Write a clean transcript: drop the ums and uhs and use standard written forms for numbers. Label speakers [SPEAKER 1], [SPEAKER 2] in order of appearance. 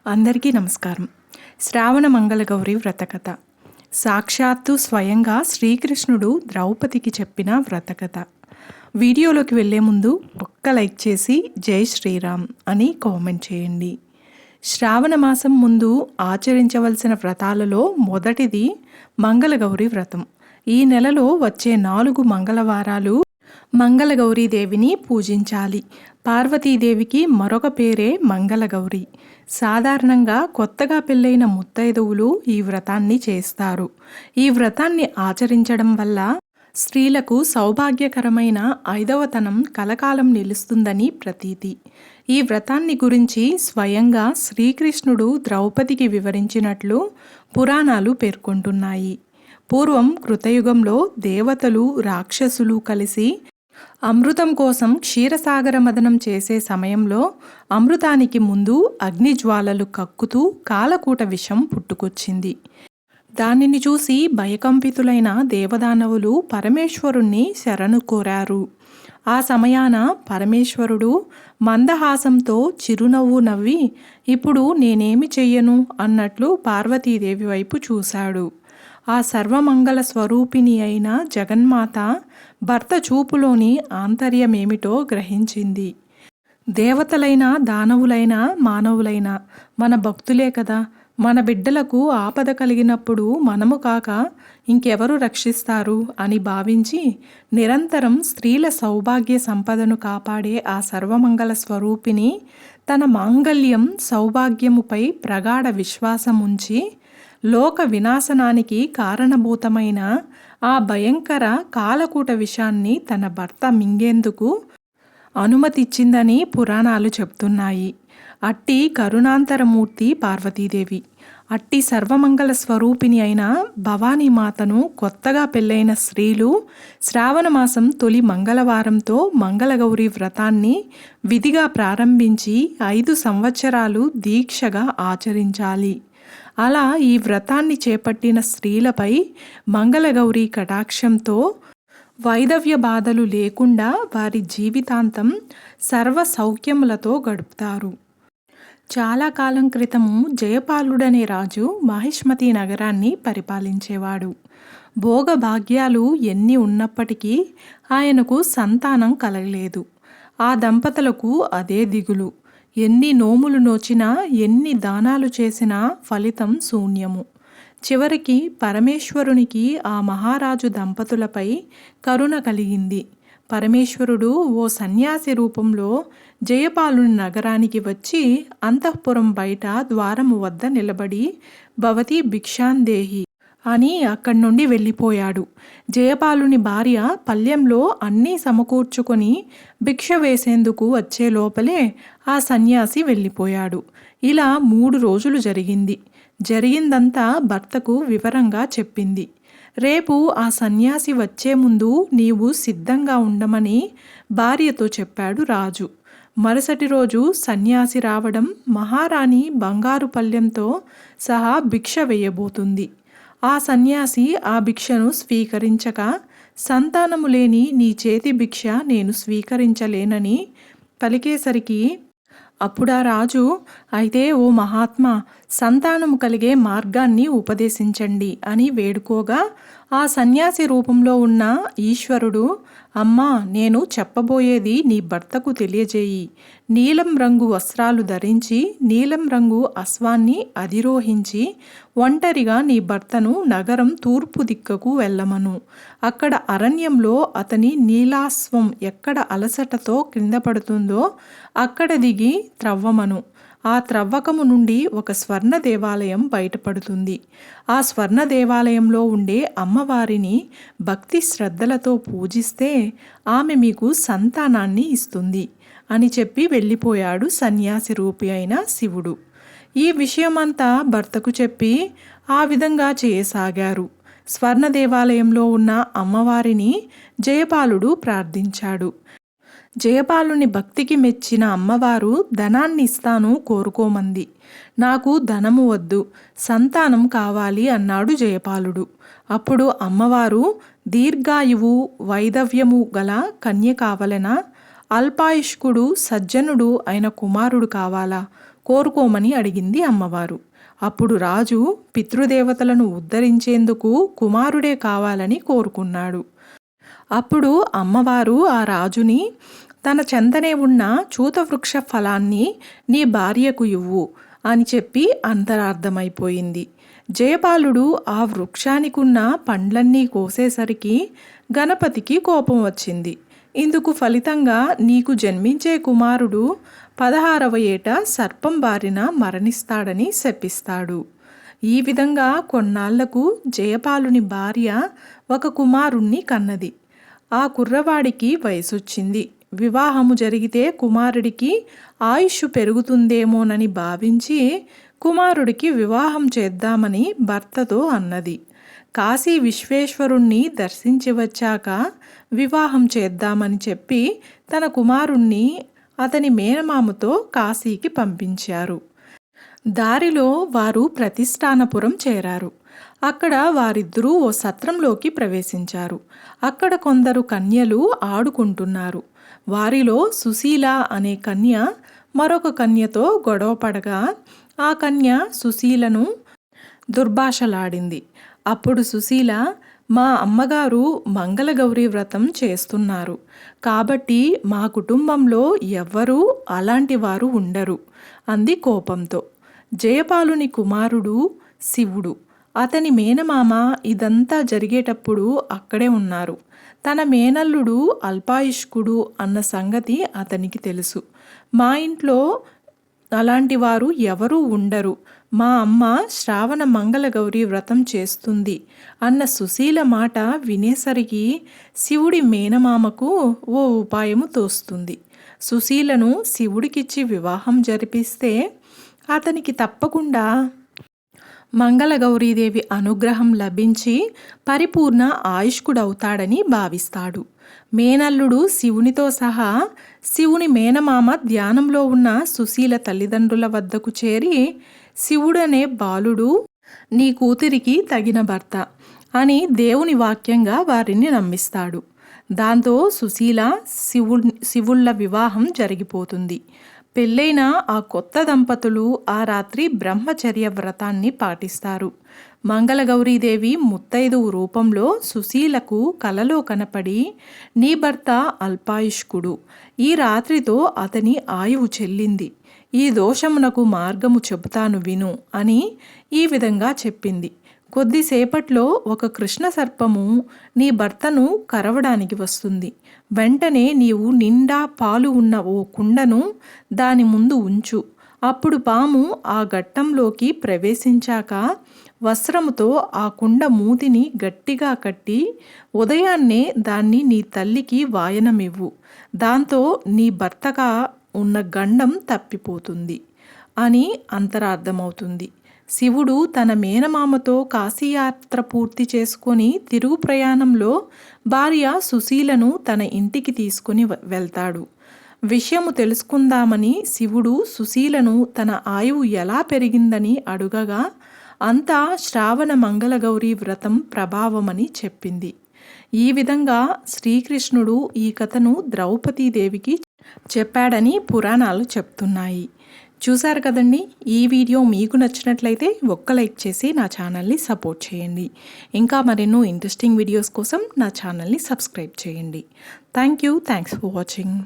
[SPEAKER 1] అందరికీ నమస్కారం. శ్రావణ మంగళగౌరి వ్రతకథ. సాక్షాత్తు స్వయంగా శ్రీకృష్ణుడు ద్రౌపదికి చెప్పిన వ్రతకథ. వీడియోలోకి వెళ్ళే ముందు ఒక్క లైక్ చేసి జై శ్రీరామ్ అని కామెంట్ చేయండి. శ్రావణ మాసం ముందు ఆచరించవలసిన వ్రతాలలో మొదటిది మంగళగౌరి వ్రతం. ఈ నెలలో వచ్చే 4 మంగళవారాలు మంగళగౌరీదేవిని పూజించాలి. పార్వతీదేవికి మరొక పేరే మంగళగౌరి. సాధారణంగా కొత్తగా పెళ్ళైన ముత్తైదువులు ఈ వ్రతాన్ని చేస్తారు. ఈ వ్రతాన్ని ఆచరించడం వల్ల స్త్రీలకు సౌభాగ్యకరమైన 5వతనం కలకాలం నిలుస్తుందని ప్రతీతి. ఈ వ్రతాన్ని గురించి స్వయంగా శ్రీకృష్ణుడు ద్రౌపదికి వివరించినట్లు పురాణాలు పేర్కొంటున్నాయి. పూర్వం కృతయుగంలో దేవతలు రాక్షసులు కలిసి అమృతం కోసం క్షీరసాగర మదనం చేసే సమయంలో అమృతానికి ముందు అగ్నిజ్వాలలు కక్కుతూ కాలకూట విషం పుట్టుకొచ్చింది. దానిని చూసి భయకంపితులైన దేవదానవులు పరమేశ్వరుణ్ణి శరణు కోరారు. ఆ సమయాన పరమేశ్వరుడు మందహాసంతో చిరునవ్వు నవ్వి, ఇప్పుడు నేనేమి చెయ్యను అన్నట్లు పార్వతీదేవి వైపు చూశాడు. ఆ సర్వమంగళ స్వరూపిణి అయిన జగన్మాత భర్త చూపులోని ఆంతర్యమేమిటో గ్రహించింది. దేవతలైన దానవులైన మానవులైన మన భక్తులే కదా, మన బిడ్డలకు ఆపద కలిగినప్పుడు మనము కాక ఇంకెవరు రక్షిస్తారు అని భావించి నిరంతరం స్త్రీల సౌభాగ్య సంపదను కాపాడే ఆ సర్వమంగళ స్వరూపిణి తన మాంగళ్యం సౌభాగ్యముపై ప్రగాఢ విశ్వాసం ఉంచి లోక వినాశనానికి కారణభూతమైన ఆ భయంకర కాలకూట విషాన్ని తన భర్త మింగేందుకు అనుమతిచ్చిందని పురాణాలు చెప్తున్నాయి. అట్టి కరుణాంతరమూర్తి పార్వతీదేవి. అట్టి సర్వమంగళ స్వరూపిణి అయిన భవానీమాతను కొత్తగా పెళ్ళైన స్త్రీలు శ్రావణమాసం తొలి మంగళవారంతో మంగళగౌరి వ్రతాన్ని విధిగా ప్రారంభించి 5 సంవత్సరాలు దీక్షగా ఆచరించాలి. అలా ఈ వ్రతాన్ని చేపట్టిన స్త్రీలపై మంగళగౌరి కటాక్షంతో వైధవ్య బాధలు లేకుండా వారి జీవితాంతం సర్వ సౌఖ్యములతో గడుపుతారు. చాలా కాలం క్రితము జయపాలుడనే రాజు మహిష్మతి నగరాన్ని పరిపాలించేవాడు. భోగభాగ్యాలు ఎన్ని ఉన్నప్పటికీ ఆయనకు సంతానం కలగలేదు. ఆ దంపతులకు అదే దిగులు. ఎన్ని నోములు నోచినా ఎన్ని దానాలు చేసినా ఫలితం శూన్యము. చివరికి పరమేశ్వరునికి ఆ మహారాజు దంపతులపై కరుణ కలిగింది. పరమేశ్వరుడు ఓ సన్యాసి రూపంలో జయపాలుని నగరానికి వచ్చి అంతఃపురం బయట ద్వారము వద్ద నిలబడి భవతి భిక్షాందేహి అని అక్కడి నుండి వెళ్ళిపోయాడు. జయపాలుని భార్య పల్లెంలో అన్నీ సమకూర్చుకొని భిక్ష వేసేందుకు వచ్చే లోపలే ఆ సన్యాసి వెళ్ళిపోయాడు. ఇలా 3 రోజులు జరిగింది. జరిగిందంతా భర్తకు వివరంగా చెప్పింది. రేపు ఆ సన్యాసి వచ్చే ముందు నీవు సిద్ధంగా ఉండమని భార్యతో చెప్పాడు రాజు. మరుసటి రోజు సన్యాసి రావడం, మహారాణి బంగారు పళ్ళెంతో సహా భిక్ష వేయబోతుంది. ఆ సన్యాసి ఆ భిక్షను స్వీకరించక, సంతానము లేని నీ చేతి భిక్ష నేను స్వీకరించలేనని పలికేసరికి అప్పుడా రాజు, అయితే ఓ మహాత్మా, సంతానము కలిగే మార్గాన్ని ఉపదేశించండి అని వేడుకోగా ఆ సన్యాసి రూపంలో ఉన్న ఈశ్వరుడు, అమ్మా, నేను చెప్పబోయేది నీ భర్తకు తెలియజేయి. నీలం రంగు వస్త్రాలు ధరించి నీలం రంగు అశ్వాన్ని అధిరోహించి ఒంటరిగా నీ భర్తను నగరం తూర్పు దిక్కకు వెళ్ళమను. అక్కడ అరణ్యంలో అతని నీలాశ్వం ఎక్కడ అలసటతో కింద పడుతుందో అక్కడ దిగి త్రవ్వమను. ఆ త్రవ్వకము నుండి ఒక స్వర్ణ దేవాలయం బయటపడుతుంది. ఆ స్వర్ణ దేవాలయంలో ఉండే అమ్మవారిని భక్తి శ్రద్ధలతో పూజిస్తే ఆమె మీకు సంతానాన్ని ఇస్తుంది అని చెప్పి వెళ్ళిపోయాడు సన్యాసి రూపి అయిన శివుడు. ఈ విషయమంతా భర్తకు చెప్పి ఆ విధంగా చేయసాగారు. స్వర్ణ దేవాలయంలో ఉన్న అమ్మవారిని జయపాలుడు ప్రార్థించాడు. జయపాలుని భక్తికి మెచ్చిన అమ్మవారు ధనాన్ని ఇస్తాను కోరుకోమంది. నాకు ధనము వద్దు, సంతానం కావాలి అన్నాడు జయపాలుడు. అప్పుడు అమ్మవారు, దీర్ఘాయువు వైధవ్యము గల కన్య కావలెనా? అల్పాయుష్కుడు సజ్జనుడు అయిన కుమారుడు కావాలా? కోరుకోమని అడిగింది అమ్మవారు. అప్పుడు రాజు పితృదేవతలను ఉద్ధరించేందుకు కుమారుడే కావాలని కోరుకున్నాడు. అప్పుడు అమ్మవారు ఆ రాజుని తన చెంతనే ఉన్న చూతవృక్ష ఫలాన్ని నీ భార్యకు ఇవ్వు అని చెప్పి అంతరార్థమైపోయింది. జయపాలుడు ఆ వృక్షానికున్న పండ్లన్నీ కోసేసరికి గణపతికి కోపం వచ్చింది. ఇందుకు ఫలితంగా నీకు జన్మించే కుమారుడు 16వ ఏట సర్పం బారిన మరణిస్తాడని శపిస్తాడు. ఈ విధంగా కొన్నాళ్లకు జయపాలుని భార్య ఒక కుమారుణ్ణి కన్నది. ఆ కుర్రవాడికి వయసొచ్చింది. వివాహము జరిగితే కుమారుడికి ఆయుష్ పెరుగుతుందేమోనని భావించి కుమారుడికి వివాహం చేద్దామని భర్తతో అన్నది. కాశీ విశ్వేశ్వరుణ్ణి దర్శించి వచ్చాక వివాహం చేద్దామని చెప్పి తన కుమారుణ్ణి అతని మేనమామతో కాశీకి పంపించారు. దారిలో వారు ప్రతిష్టానపురం చేరారు. అక్కడ వారిద్దరూ ఓ సత్రంలోకి ప్రవేశించారు. అక్కడ కొందరు కన్యలు ఆడుకుంటున్నారు. వారిలో సుశీల అనే కన్య మరొక కన్యతో గొడవపడగా ఆ కన్య సుశీలను దుర్భాషలాడింది. అప్పుడు సుశీల, మా అమ్మగారు మంగళగౌరి వ్రతం చేస్తున్నారు కాబట్టి మా కుటుంబంలో ఎవ్వరూ అలాంటి వారు ఉండరు అంది కోపంతో. జయపాలుని కుమారుడు శివుడు, అతని మేనమామ ఇదంతా జరిగేటప్పుడు అక్కడే ఉన్నారు. తన మేనల్లుడు అల్పాయుష్కుడు అన్న సంగతి అతనికి తెలుసు. మా ఇంట్లో అలాంటి వారు ఎవరూ ఉండరు, మా అమ్మ శ్రావణ మంగళగౌరి వ్రతం చేస్తుంది అన్న సుశీల మాట వినేసరికి శివుడి మేనమామకు ఓ ఉపాయము తోస్తుంది. సుశీలను శివుడికిచ్చి వివాహం జరిపిస్తే అతనికి తప్పకుండా మంగళగౌరీదేవి అనుగ్రహం లభించి పరిపూర్ణ ఆయుష్కుడవుతాడని భావిస్తాడు. మేనల్లుడు శివునితో సహా శివుని మేనమామ ధ్యానంలో ఉన్న సుశీల తల్లిదండ్రుల వద్దకు చేరి, శివుడనే బాలుడు నీ కూతురికి తగిన భర్త అని దేవుని వాక్యంగా వారిని నమ్మిస్తాడు. దాంతో సుశీల శివుళ్ళ వివాహం జరిగిపోతుంది. పెళ్ళైన ఆ కొత్త దంపతులు ఆ రాత్రి బ్రహ్మచర్య వ్రతాన్ని పాటిస్తారు. మంగళగౌరీదేవి ముత్తైదువు రూపంలో సుశీలకు కలలో కనపడి, నీ భర్త అల్పాయుష్కుడు, ఈ రాత్రితో అతని ఆయువు చెల్లింది, ఈ దోషమునకు మార్గము చెబుతాను విను అని ఈ విధంగా చెప్పింది. కొద్దిసేపట్లో ఒక కృష్ణ సర్పము నీ భర్తను కరవడానికి వస్తుంది. వెంటనే నీవు నిండా పాలు ఉన్న ఓ కుండను దాని ముందు ఉంచు. అప్పుడు పాము ఆ ఘట్టంలోకి ప్రవేశించాక వస్త్రముతో ఆ కుండ మూతిని గట్టిగా కట్టి ఉదయాన్నే దాన్ని నీ తల్లికి వాయనమివ్వు. దాంతో నీ భర్తగా ఉన్న గండం తప్పిపోతుంది అని అంతరార్థమవుతుంది. శివుడు తన మేనమామతో కాశీయాత్ర పూర్తి చేసుకొని తిరుగు ప్రయాణంలో భార్య సుశీలను తన ఇంటికి తీసుకుని వెళ్తాడు. విషయము తెలుసుకుందామని శివుడు సుశీలను తన ఆయువు ఎలా పెరిగిందని అడుగగా అంతా శ్రావణ మంగళగౌరి వ్రతం ప్రభావమని చెప్పింది. ఈ విధంగా శ్రీకృష్ణుడు ఈ కథను ద్రౌపదీదేవికి చెప్పాడని పురాణాలు చెప్తున్నాయి. చూశారు కదండి. ఈ వీడియో మీకు నచ్చినట్లయితే ఒక్క లైక్ చేసి నా ఛానల్ని సపోర్ట్ చేయండి. ఇంకా మరెన్నో ఇంట్రెస్టింగ్ వీడియోస్ కోసం నా ఛానల్ని సబ్స్క్రైబ్ చేయండి. Thanks for watching.